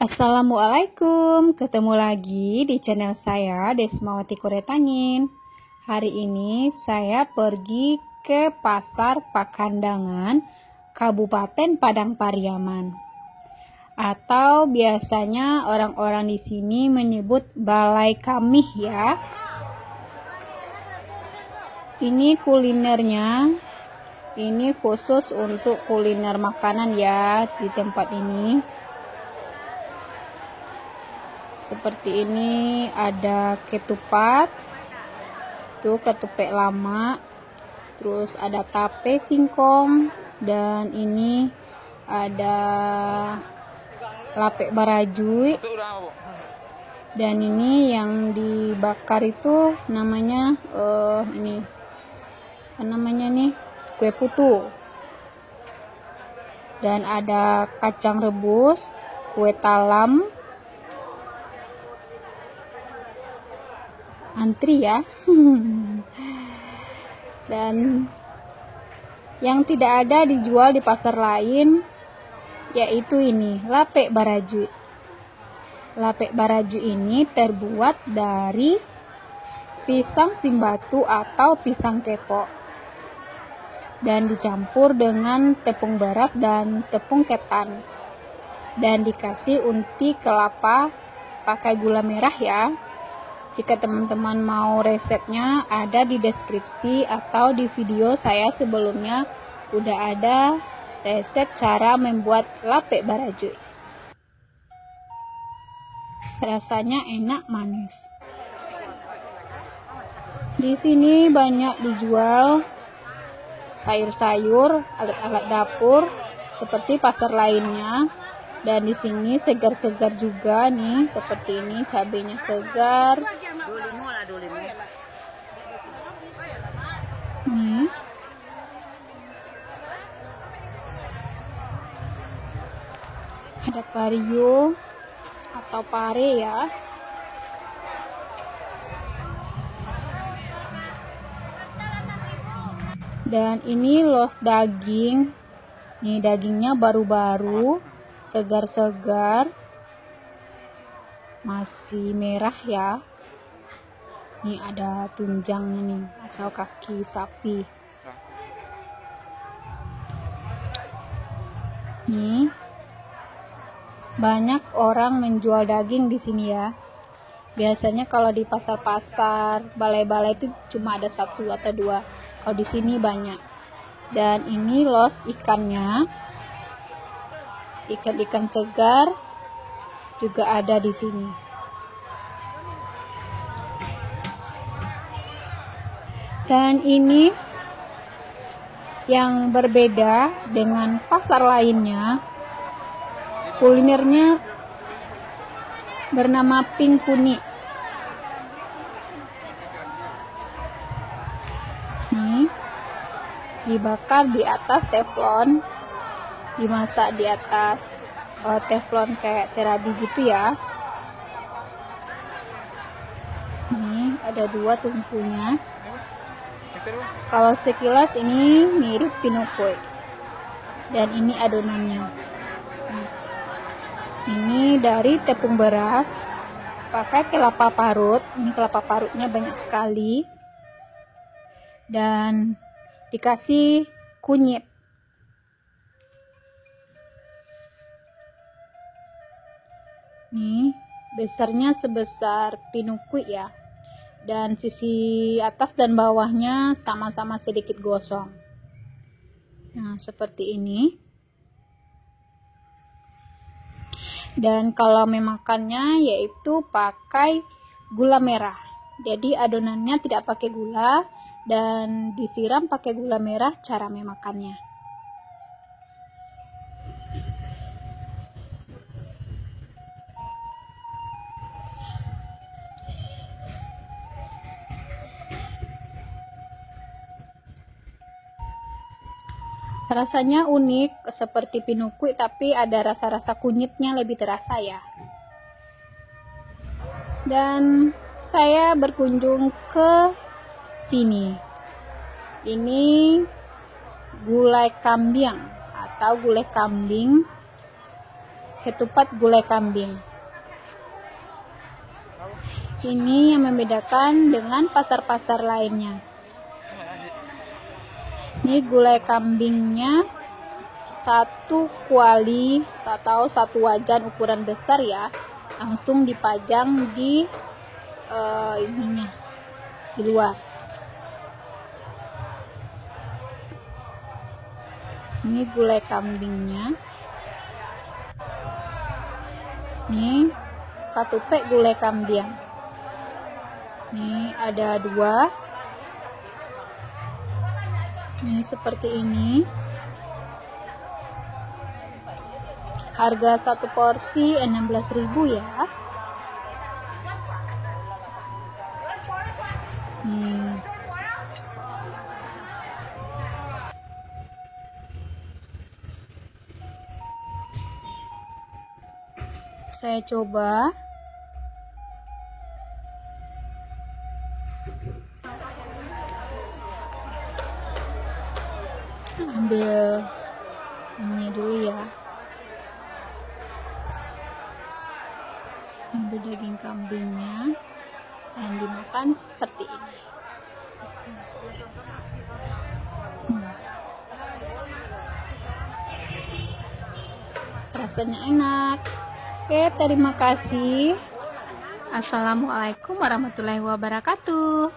Assalamualaikum, ketemu lagi di channel saya Desmawati Kuretangin. Hari ini saya pergi ke Pasar Pakandangan, Kabupaten Padang Pariaman, atau biasanya orang-orang di sini menyebut Balai Kamih ya. Ini kulinernya, ini khusus untuk kuliner makanan ya di tempat ini. Seperti ini ada ketupat, tuh ketupat lama, terus ada tape singkong, dan ini ada lapek barajui, dan ini yang dibakar itu namanya ini apa namanya nih, kue putu, dan ada kacang rebus, kue talam. Antri ya. Dan yang tidak ada dijual di pasar lain yaitu ini, lapek baraju. Lapek baraju ini terbuat dari pisang simbatu atau pisang kepok dan dicampur dengan tepung beras dan tepung ketan, dan dikasih unti kelapa pakai gula merah ya. Jika teman-teman mau resepnya, ada di deskripsi atau di video saya sebelumnya udah ada resep cara membuat lapek baraju. Rasanya enak manis. Di sini banyak dijual sayur-sayur, alat-alat dapur seperti pasar lainnya. Dan di sini segar-segar juga nih, seperti ini cabenya segar. Nih. Ada pario atau pare ya. Dan ini los daging. Nih dagingnya baru-baru, segar-segar, masih merah ya. Ini ada tunjangnya nih, atau kaki sapi. Nih, banyak orang menjual daging di sini ya. Biasanya kalau di pasar-pasar, balai-balai itu cuma ada satu atau dua. Kalau di sini banyak. Dan ini los ikannya. Ikan-ikan segar juga ada di sini. Dan ini yang berbeda dengan pasar lainnya, kulinernya bernama pink kuni. Nih, dibakar di atas teflon, dimasak di atas teflon kayak serabi gitu ya. Ini ada dua tungkunya. Kalau sekilas ini mirip pinukui, dan ini adonannya. Ini dari tepung beras pakai kelapa parut. Ini kelapa parutnya banyak sekali, dan dikasih kunyit. Nih, besarnya sebesar pinukui ya. Dan sisi atas dan bawahnya sama-sama sedikit gosong. Nah, seperti ini. Dan kalau memakannya yaitu pakai gula merah. Jadi adonannya tidak pakai gula dan disiram pakai gula merah cara memakannya. Rasanya unik seperti pinukui, tapi ada rasa-rasa kunyitnya lebih terasa ya. Dan saya berkunjung ke sini. Ini gulai kambing atau gulai kambing ketupat gulai kambing. Ini yang membedakan dengan pasar-pasar lainnya. Ini gulai kambingnya 1 kuali atau 1 wajan ukuran besar ya, langsung dipajang di ininya di luar. Ini gulai kambingnya. Ini katupek gulai kambing. Ini ada 2. Ini seperti ini. Harga 1 porsi 16.000 ya. Saya coba. Ambil ini dulu ya. Ambil daging kambingnya dan dimakan seperti ini. Rasanya enak. Oke, terima kasih. Assalamualaikum warahmatullahi wabarakatuh.